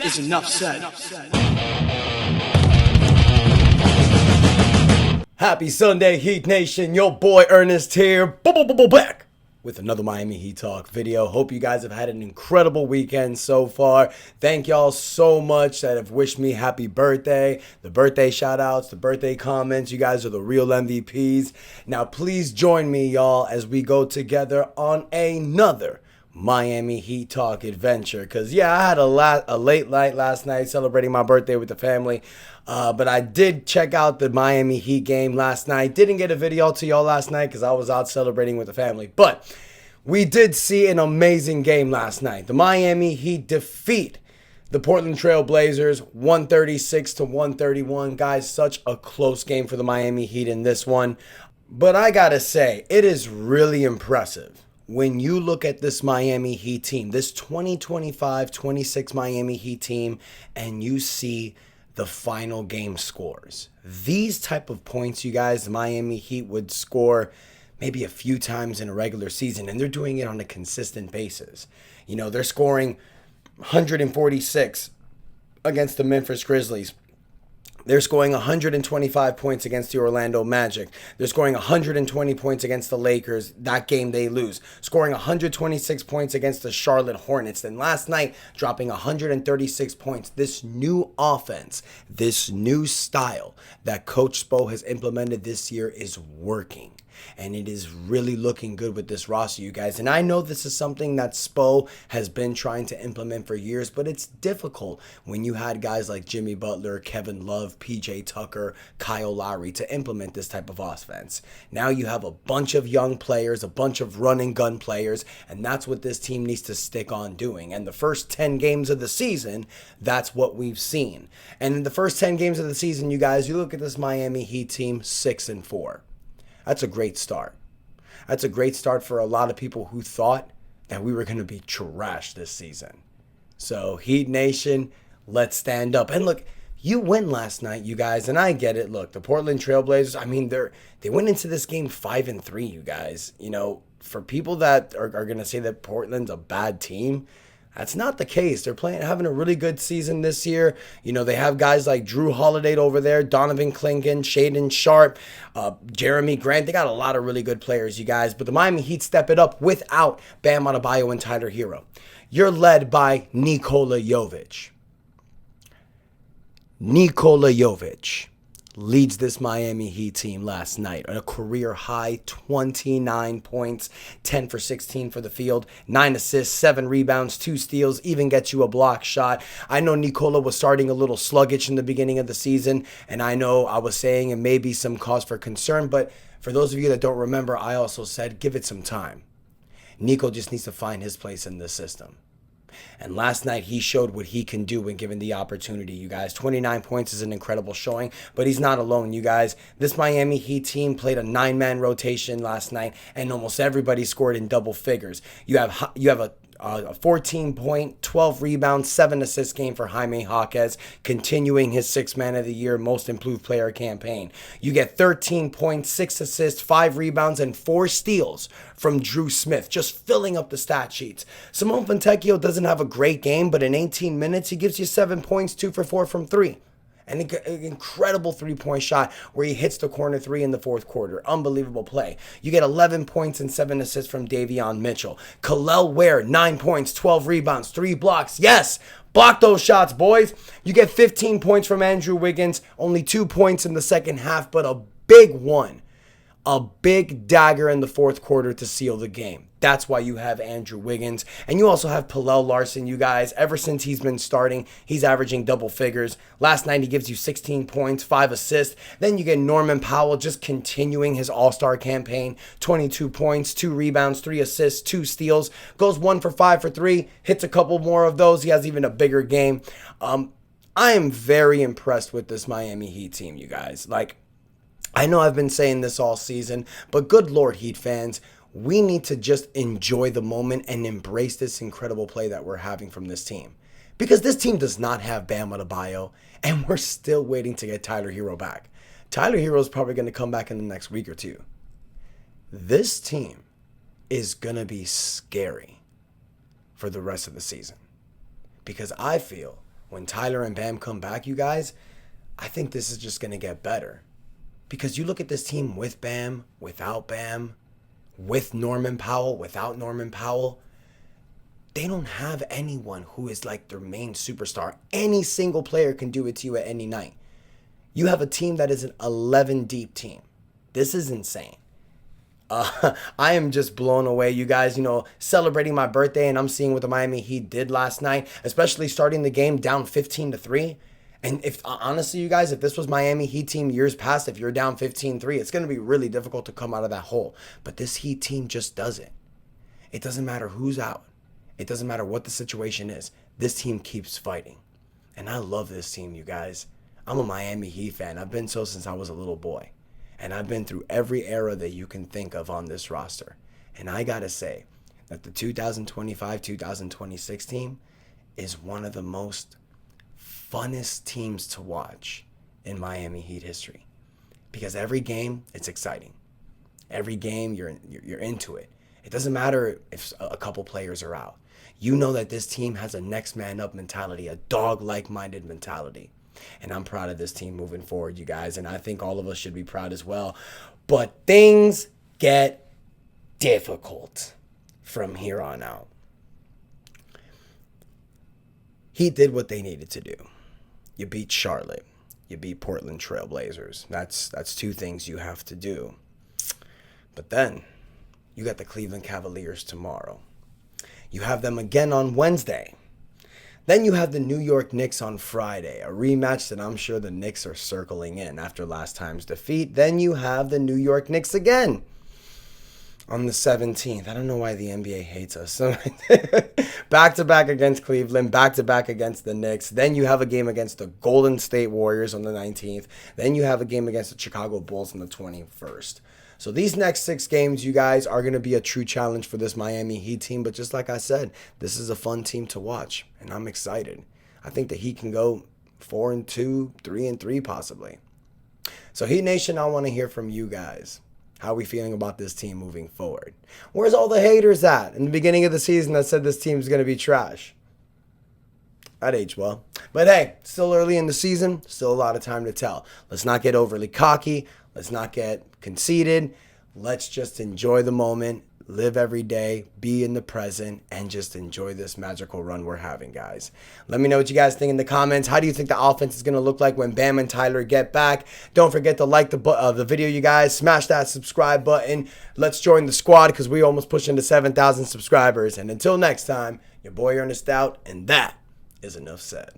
is enough said. Happy Sunday, Heat Nation. Your boy Ernest here. Back with another Miami Heat Talk video. Hope you guys have had an incredible weekend so far. Thank y'all so much that have wished me happy birthday. The birthday shout outs, the birthday comments. You guys are the real MVPs. Now, please join me, y'all, as we go together on another Miami Heat Talk adventure. Because, yeah, I had a late night last night celebrating my birthday with the family. But I did check out the Miami Heat game last night. Didn't get a video to y'all last night because I was out celebrating with the family. But we did see an amazing game last night. The Miami Heat defeat the Portland Trail Blazers 136 to 131. Guys, such a close game for the Miami Heat in this one. But I gotta say, it is really impressive when you look at this Miami Heat team, this 2025-26 Miami Heat team, and you see the final game scores. These type of points, you guys, the Miami Heat would score maybe a few times in a regular season, and they're doing it on a consistent basis. You know, they're scoring 146 against the Memphis Grizzlies. They're scoring 125 points against the Orlando Magic. They're scoring 120 points against the Lakers. That game they lose. Scoring 126 points against the Charlotte Hornets. Then last night, dropping 136 points. This new offense, this new style that Coach Spo has implemented this year is working. And it is really looking good with this roster, you guys. And I know this is something that Spo has been trying to implement for years, but it's difficult when you had guys like Jimmy Butler, Kevin Love, PJ Tucker, Kyle Lowry to implement this type of offense. Now you have a bunch of young players, a bunch of run and gun players, and that's what this team needs to stick on doing. And the first 10 games of the season, that's what we've seen. And in the first 10 games of the season, you guys, you look at this Miami Heat team, 6-4. That's a great start. That's a great start for a lot of people who thought that we were going to be trashed this season. So, Heat Nation, let's stand up. And look, you win last night, you guys, and I get it. Look, the Portland Trail Blazers, I mean, they went into this game 5-3, you guys. You know, for people that are going to say that Portland's a bad team, that's not the case. They're having a really good season this year. You know, they have guys like Drew Holiday over there, Donovan Clingan, Shaedon Sharpe, Jeremy Grant. They got a lot of really good players, you guys. But the Miami Heat step it up without Bam Adebayo and Tyler Hero. You're led by Nikola Jovic. Nikola Jovic leads this Miami Heat team last night. A career high 29 points, 10 for 16 for the field, 9 assists, 7 rebounds, 2 steals, even gets you a block shot. I know Nikola was starting a little sluggish in the beginning of the season, and I know I was saying it may be some cause for concern, but for those of you that don't remember, I also said give it some time. Nico just needs to find his place in this system. And last night, he showed what he can do when given the opportunity, you guys. 29 points is an incredible showing, but he's not alone, you guys. This Miami Heat team played a 9-man rotation last night, and almost everybody scored in double figures. You have a 14-point, 12 rebounds, 7 assist game for Jaime Jaquez, continuing his 6th Man of the Year Most Improved Player campaign. You get 13 points, 6 assists, 5 rebounds, and 4 steals from Drew Smith, just filling up the stat sheets. Simone Fontecchio doesn't have a great game, but in 18 minutes, he gives you 7 points, 2 for 4 from 3. An incredible 3-point shot where he hits the corner 3 in the 4th quarter. Unbelievable play. You get 11 points and 7 assists from Davion Mitchell. Kel'el Ware, 9 points, 12 rebounds, 3 blocks. Yes, block those shots, boys. You get 15 points from Andrew Wiggins. Only 2 points in the second half, but a big one. A big dagger in the 4th quarter to seal the game. That's why you have Andrew Wiggins. And you also have Pallel Larson, you guys. Ever since he's been starting, he's averaging double figures. Last night, he gives you 16 points, 5 assists. Then you get Norman Powell just continuing his all-star campaign. 22 points, 2 rebounds, 3 assists, 2 steals. Goes 1 for 5 for 3. Hits a couple more of those. He has even a bigger game. I am very impressed with this Miami Heat team, you guys. I know I've been saying this all season, but good Lord, Heat fans, we need to just enjoy the moment and embrace this incredible play that we're having from this team. Because this team does not have Bam Adebayo, and we're still waiting to get Tyler Hero back. Tyler Hero is probably going to come back in the next week or two. This team is going to be scary for the rest of the season. Because I feel when Tyler and Bam come back, you guys, I think this is just going to get better. Because you look at this team with Bam, without Bam, with Norman Powell, without Norman Powell, they don't have anyone who is like their main superstar. Any single player can do it to you at any night. You have a team that is an 11 deep team. This is insane. I am just blown away, you guys, celebrating my birthday, and I'm seeing what the Miami Heat did last night, especially starting the game down 15-3. And if honestly, you guys, if this was Miami Heat team years past, if you're down 15-3, it's going to be really difficult to come out of that hole. But this Heat team just does it. It doesn't matter who's out. It doesn't matter what the situation is. This team keeps fighting. And I love this team, you guys. I'm a Miami Heat fan. I've been so since I was a little boy. And I've been through every era that you can think of on this roster. And I got to say that the 2025-2026 team is one of the most funnest teams to watch in Miami Heat history. Because every game, it's exciting. Every game, you're into it. It doesn't matter if a couple players are out. You know that this team has a next man up mentality, a dog-like minded mentality. And I'm proud of this team moving forward, you guys. And I think all of us should be proud as well. But things get difficult from here on out. Heat did what they needed to do. You beat Charlotte. You beat Portland Trail Blazers. That's two things you have to do. But then you got the Cleveland Cavaliers tomorrow. You have them again on Wednesday. Then you have the New York Knicks on Friday, a rematch that I'm sure the Knicks are circling in after last time's defeat. Then you have the New York Knicks again on the 17th. I don't know why the NBA hates us. Back-to-back against Cleveland, back-to-back against the Knicks. Then you have a game against the Golden State Warriors on the 19th. Then you have a game against the Chicago Bulls on the 21st. So these next 6 games, you guys, are going to be a true challenge for this Miami Heat team. But just like I said, this is a fun team to watch, and I'm excited. I think the Heat can go 4-2, 3-3 possibly. So Heat Nation, I want to hear from you guys. How are we feeling about this team moving forward? Where's all the haters at in the beginning of the season that said this team's going to be trash? That aged well. But hey, still early in the season, still a lot of time to tell. Let's not get overly cocky. Let's not get conceited. Let's just enjoy the moment, live every day, be in the present, and just enjoy this magical run we're having, guys. Let me know what you guys think in the comments. How do you think the offense is going to look like when Bam and Tyler get back? Don't forget to like the video, you guys. Smash that subscribe button. Let's join the squad because we almost pushed into 7,000 subscribers. And until next time, your boy Ernest out, and that is enough said.